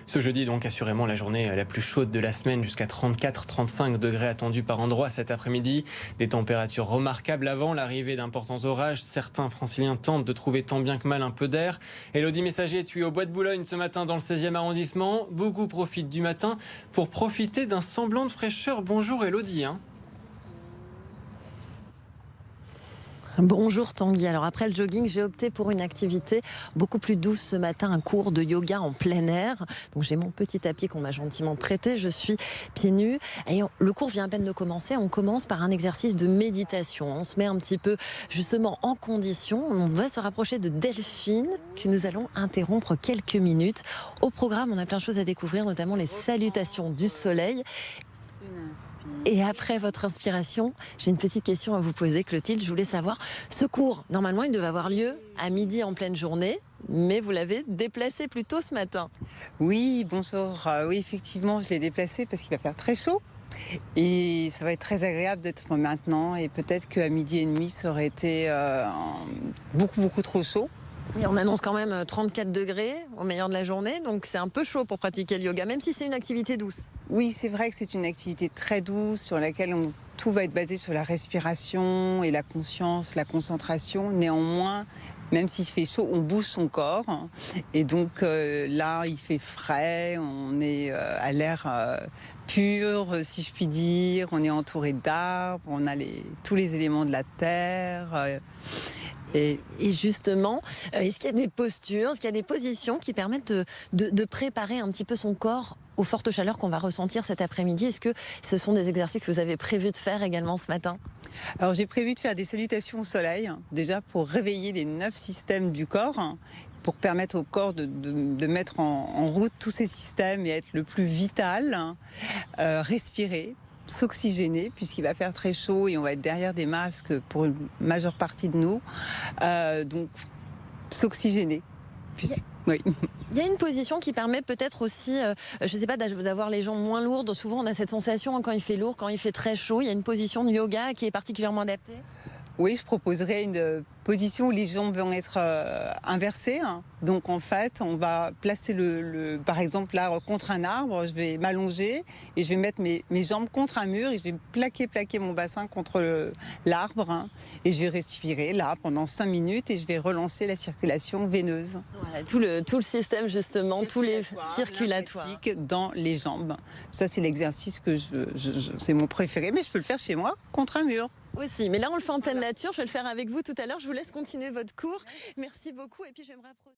Ce jeudi, donc, assurément la journée la plus chaude de la semaine, jusqu'à 34-35 degrés attendus par endroit cet après-midi. Des températures remarquables avant l'arrivée d'importants orages. Certains franciliens tentent de trouver tant bien que mal un peu d'air. Élodie Messager est tuée au Bois de Boulogne ce matin dans le 16e arrondissement. Beaucoup profitent du matin pour profiter d'un semblant de fraîcheur. Bonjour Élodie. Bonjour Tanguy. Alors après le jogging, j'ai opté pour une activité beaucoup plus douce ce matin, un cours de yoga en plein air. Donc j'ai mon petit tapis qu'on m'a gentiment prêté, je suis pieds nus. Et le cours vient à peine de commencer, on commence par un exercice de méditation. On se met un petit peu justement en condition. On va se rapprocher de Delphine que nous allons interrompre quelques minutes. Au programme, on a plein de choses à découvrir, notamment les salutations du soleil. Et après votre inspiration, j'ai une petite question à vous poser, Clotilde. Je voulais savoir, ce cours, normalement, il devait avoir lieu à midi en pleine journée, mais vous l'avez déplacé plus tôt ce matin. Oui, bonjour. Oui, effectivement, je l'ai déplacé parce qu'il va faire très chaud. Et ça va être très agréable d'être maintenant. Et peut-être qu'à midi et demi, ça aurait été beaucoup trop chaud. Et on annonce quand même 34 degrés au meilleur de la journée, donc c'est un peu chaud pour pratiquer le yoga, même si c'est une activité douce. Oui, c'est vrai que c'est une activité très douce sur laquelle tout va être basé sur la respiration et la conscience, la concentration. Néanmoins, même s'il fait chaud, on bouge son corps. Et donc là, il fait frais, on est à l'air pur, si je puis dire. On est entouré d'arbres, on a tous les éléments de la terre. Et justement, est-ce qu'il y a des postures, est-ce qu'il y a des positions qui permettent de préparer un petit peu son corps aux fortes chaleurs qu'on va ressentir cet après-midi? Est-ce que ce sont des exercices que vous avez prévu de faire également ce matin? Alors j'ai prévu de faire des salutations au soleil, déjà pour réveiller les 9 systèmes du corps, pour permettre au corps de mettre en route tous ces systèmes et être le plus vital, respirer, s'oxygéner puisqu'il va faire très chaud et on va être derrière des masques pour une majeure partie de nous. Donc s'oxygéner. Oui. Il y a une position qui permet peut-être aussi, je ne sais pas, d'avoir les jambes moins lourdes. Souvent on a cette sensation quand il fait lourd, quand il fait très chaud. Il y a une position de yoga qui est particulièrement adaptée? Oui, je proposerais une position où les jambes vont être inversées. Donc en fait, on va placer par exemple là contre un arbre, je vais m'allonger et je vais mettre mes jambes contre un mur et je vais plaquer mon bassin contre l'arbre et je vais respirer là pendant 5 minutes et je vais relancer la circulation veineuse. Voilà, tout le système justement, tous les circulatoires. Dans les jambes. Ça c'est l'exercice que c'est mon préféré, mais je peux le faire chez moi contre un mur. Aussi, mais là on le fait en pleine nature, je vais le faire avec vous tout à l'heure, je vous laisse continuer votre cours. Merci beaucoup et puis je vais me rapprocher.